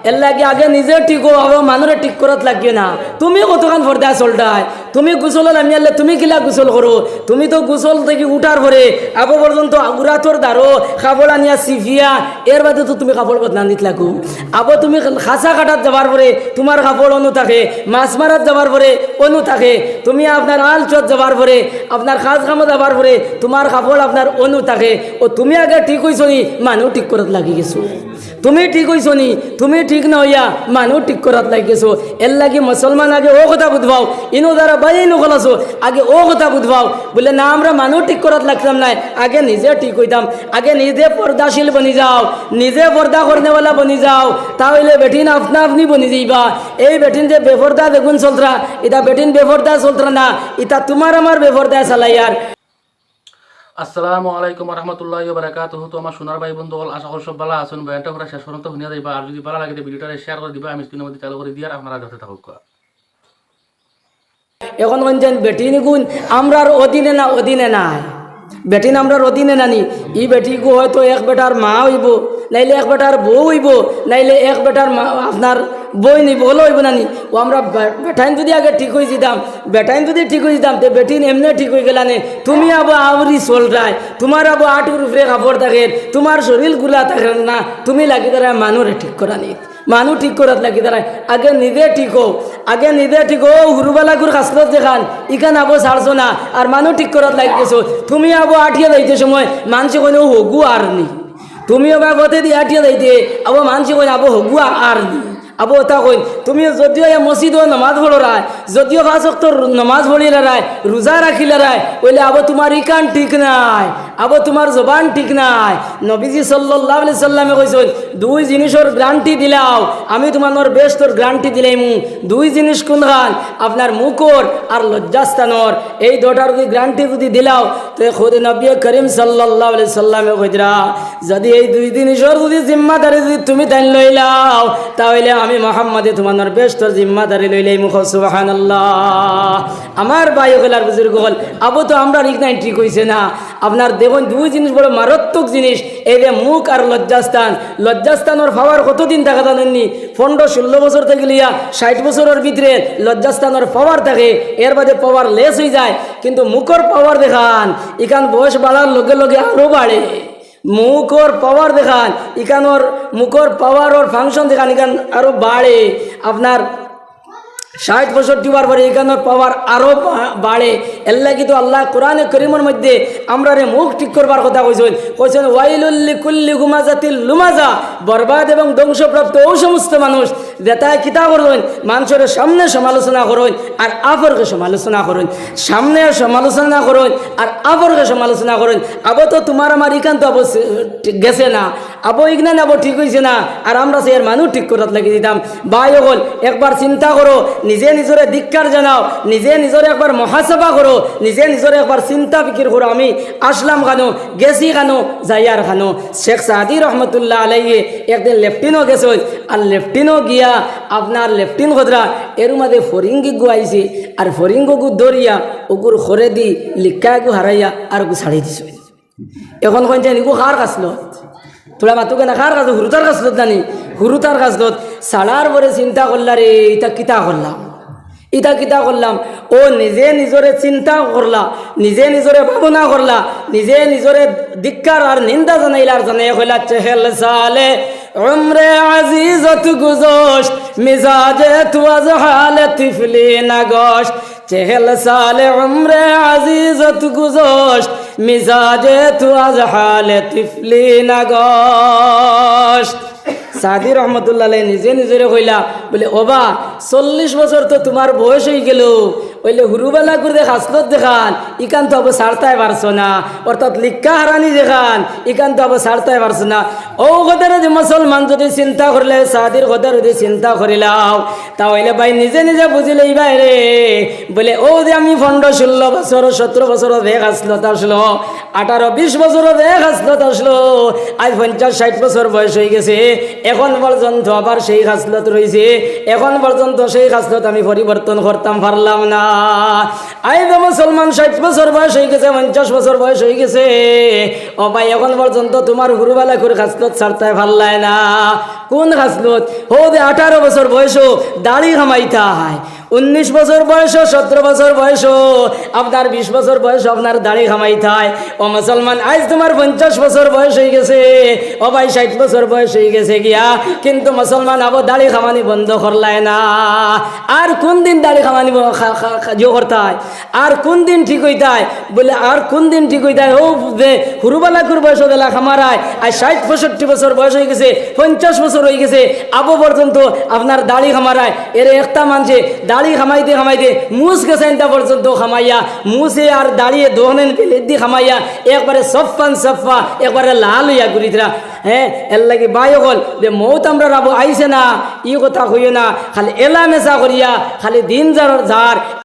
এর লাগে আগে নিজে ঠিক হবো, মানুষের ঠিক করাত লাগবে না। তুমি কতক্ষণ ফর্দা চলটায়, তুমি গোসল নামি আনলে তুমি কিলা গোসল করো? তুমি তো গোসল থেকে উঠার পরে আবো পর্যন্ত উড়াতর দাঁড়ো কাপড় আনিয়া সিফিয়া, এর বাদে তো তুমি কাপড় বদনা নিত লাগো। আবো তুমি খাসা কাটাত যাবার পরে তোমার কাপড় অনু থাকে, মাছ মারাত যাবার পরে অনু থাকে, তুমি আপনার আল চত যাবার পরে আপনার খাস খামো যাবার পরে তোমার কাপড় আপনার অনু থাকে। ও তুমি আগে ঠিক হইছো নি, মানুষ ঠিক করাত লাগি গেছো। তুমি ঠিক হইছো নি, তুমি ঠিক না হইয়া মানুষ ঠিক করাত লাগি গেছো। এর লাগে মুসলমান আগে ও কথা বুঝবাও, ইনো দ্বারা বাই ইনো গলাছো, আগে ও কথা বুঝবাও। বলে না আমরা মানুষ ঠিক করাত লাগতাম না, আগে নিজে ঠিক হইতাম। আগে নিজে পর্দাশীল বনি যাও, নিজে পর্দা করনেওয়ালা বনি যাও, তাহলে বেটিন আপনা আপনি বনি যাইবা। এই বেটিন যে বেপর্দা দেখুন চলতরা, এটা বেটিন বেপর্দা চলতরা না, এটা তোমার আমার বেপর্দায় চালাই। আর আসসালামু আলাইকুম রহমতুল্লাহি ওয়া বারাকাতুহু। তো আমার সোনার ভাই বন্ধু হল, আশা করি সব ভালো আছেন। বয়ানটা করে শেষ পর্যন্ত শুনিয়া যাইবা। আর যদি ভালো লাগে ভিডিওটা শেয়ার করে দিবা, আমি স্ক্রিনের মধ্যে চালু করে দিয়ে আপনারা দেখতে থাকুক। এখন বলছেন বেটিন গুণ আমরার অধীনে না, অধীনে নাই। বেটিন আমরার অধীনে নানি, ই বেটিগু হয়তো এক বেটার মা হইব, নাইলে এক বেটার বউ হইব, নাইলে এক বেটার আপনার বই নিব, হলো হইব নানি। ও আমরা বেটাইন যদি আগে ঠিক হয়ে যেতাম, বেটাইন যদি ঠিক হয়ে যেতাম, তো বেটিন এমনি ঠিক হয়ে গেলানে। তুমি আবো আউরি চলটায়, তোমার আবো আটুর উপরে কাপড় থাকে, তোমার শরীর গুলা থাকে না, তুমি লাগি তারা মানুষে ঠিক করা নি, মানুষ ঠিক করাত লাগি তারা। আগে নিজে ঠিক হোক, আগে নিজে ঠিক হো। হুরুবালাগুর খাসলত দেখান ইখান আবো ছাড়ছো না, আর মানুষ ঠিক করাত লাগি গেছো। তুমি আবো আঠিয়া যাইতে সময় মানসি কোনো হগু আর নি, তুমিও বা গতে দিয়ে আঠিয়া যাইতে আবো মানসি কোনো আবো হগু আর নি। আবো তা কই তুমি যদিও মসজিদও নমাজ পড়ো রায়, যদিও 5 ওয়াক্ত নমাজ পড়িলে রায়, রোজা রাখিলে রায়, ওইলে আবো তোমার ইকান ঠিক নাই, আবো তোমার জবান ঠিক নাই। নবীজি সাল্লাল্লাহু আলাইহি সাল্লামে কইছেন 2 জিনিসের গ্যারান্টি দিলাও, আমি তোমার বেশতর গ্যারান্টি দিলাইমু। 2 জিনিস কোনখান? আপনার মুখর আর লজ্জাস্থানর। এই দুটার যদি গ্যারান্টি যদি দিলাও, তো খুদ নবী করিম সাল্লাল্লাহু আলাইহি সাল্লামে কইরা যদি এই 2 জিনিসের যদি জিম্মাদারি যদি তুমি তাই লইলাও, তাহলে আমি মোহাম্মদে তোমার বেশতর জিম্মাদারি লইলাই। মুখ সুবহানাল্লাহ। আমার ভাই হল আর বুজুর্গ হল, আবু তো আমরা ঠিক হইছে না। আপনার দেখুন 2 জিনিস বড় মারাত্মক জিনিস, এই যে মুখ আর লজ্জাস্থান। লজ্জাস্থানের পাওয়ার কতদিন থাকা জানেননি? 15-16 বছর থেকে লিয়া 60 বছরের ভিতরে লজ্জাস্থানের পাওয়ার থাকে, এর বাদে পাওয়ার লেস হয়ে যায়। কিন্তু মুখর পাওয়ার দেখান ইখান বয়স বাড়ার লগে লগে আরো বাড়ে। মুখর পাওয়ার দেখান ইখানোর, মুখর পাওয়ার ওর ফাংশন দেখান ইখান আরো বাড়ে। আপনার 60-65 বার পরে এখানের পাওয়ার আরো বাড়ে। এর লাগি তো আল্লাহ কোরআনে করিমের মধ্যে আমরা রে মুখ ঠিক করবার কথা কইছেন ওয়াইলুল লিকুল্লি হুমাজাতিল লুমাজা, বরবাদ এবং ধ্বংসপ্রাপ্ত ও সমস্ত মানুষ যেটায় কিতা করবেন, মানুষের সামনে সমালোচনা করুন আর আপরকে সমালোচনা করুন, সামনে সমালোচনা করুন আর আপরকে সমালোচনা করুন। আবো তো তোমার আমার ইখান তো আবো গেছে না, আবো ইগনান আবো ঠিক হয়েছে না, আর আমরা সে মানুষ ঠিক করাত লাগি দিতাম। ভাই হল একবার চিন্তা করো, নিজে নিজরে ধিক্কার জানাও, নিজে নিজরে একবার মহাসভা করো, নিজে নিজরে একবার চিন্তা ফিকির করো। আমি আসলাম খানো, গেছি খানো, যাইয়ার খানো। শেখ সাদি রহমতুল্লাহ আলাইহি একদিন লেফটিনও গেছে, আর লেফটিনও গিয়া আপনার লেফটিন খদরা এর মধ্যে ফরিঙ্গি গু আইছে, আর ফরিঙ্গু ধরিয়া ওগুর খরে দি লিক্কা গু হারাইয়া আর গু ছাড়ি দিছ। এখন কইছে নিগু খার কাছলো তোরা মাতুকে না, খার কাছ হুরুতার কাছলত জানি, হুরুতার কাছলত ছাড়ার পরে চিন্তা করলা রে ইটা কিতা করলাম, ইটা কিতা করলাম। ও নিজে নিজরে চিন্তা করলা, নিজে নিজরে ভাবনা করলা, নিজে নিজরে ধিক্কার আর নিন্দা জানাইলার জানাই কইলা চেহেল সালে উমরে আজিজত গুজোশ মিজাজে তু আজ হালে তিফলি নাগোশ। চেহেল সালে উমরে আজিজত গুজোশ মিজাজে তু আজ হালে তিফলি নাগোশ। সাদি রহমতুল্লাহ নিজে নিজরে কইলা বলে ওবা 40 বছর তো তোমার বয়স হয়ে গেল, বললে হুরুবেলা করে হাসলত দেখান ইকান তো আবো ছাড়তাই পারছো না, অর্থাৎ লিক্কা হারানি দেখান ইকান তো আবো ছাড়তাই পারছো না। ও কথাটা যে মুসলমান যদি চিন্তা করলে, সাদির কথা যদি চিন্তা করিলাও, তাহলে ভাই নিজে নিজে বুঝিলেই বাইরে বলে ও যে আমি 15-16 বছর 17 বছর দেখ হাসলত আসলো, 18-20 বছর দেখ হাসলত আসলো, আজ 50-60 বছর বয়স হয়ে গেছে, এখন পর্যন্ত আবার সেই খাসলত রয়েছে, এখন পর্যন্ত সেই খাসলত আমি পরিবর্তন করতাম পারলাম না। আই তো মুসলমান 60 বছর বয়স হয়ে গেছে, 50 বছর বয়স হয়ে গেছে, ও ভাই এখন পর্যন্ত তোমার হুরুবেলা করে খাসলত ছাড়তে পারলাই না। কোন খাসলত হো দে 18 বছর বয়সও দাড়ি খামাইতা হয়, 19 বছর বয়সও 17 বছর বয়সও আপনার 20 বছর বয়স আপনার দাড়ি খামাইতা হয়। ও মুসলমান আজ তোমার 50 বছর বয়স হয়ে গেছে, ও ভাই 60 বছর বয়স হয়ে গেছে গিয়া, কিন্তু মুসলমান আবো দাড়ি খামানি বন্ধ করলাই না। আর কোন দিন দাড়ি খামানি জো করতায়, আর কোন দিন ঠিক হইতায় বলে, আর কোন দিন ঠিক হইতায় ও যে হুরুবালাকুর বয়স দেলা খামারায় আর 60-65 বছর বয়স হয়ে গেছে, 50 বছর হয়ে গেছে, আবো পর্যন্ত আপনার দাড়ি খামারায়। এর একটা মানুষে দাড়ি খামাইতে খামাইতে মুস গেছে পর্যন্ত খামাইয়া, মুসে আর দাঁড়িয়ে দোহনেন পেলে দি খামাইয়া একবারে সফান সফা একবারে লাল হইয়া ঘুরিতরা। হ্যাঁ, এর লাগে বাই হল যে মৌত আমরা রাবো আইসে না, ই কথা হইও না, খালি এলা মেশা করিয়া খালি দিন যার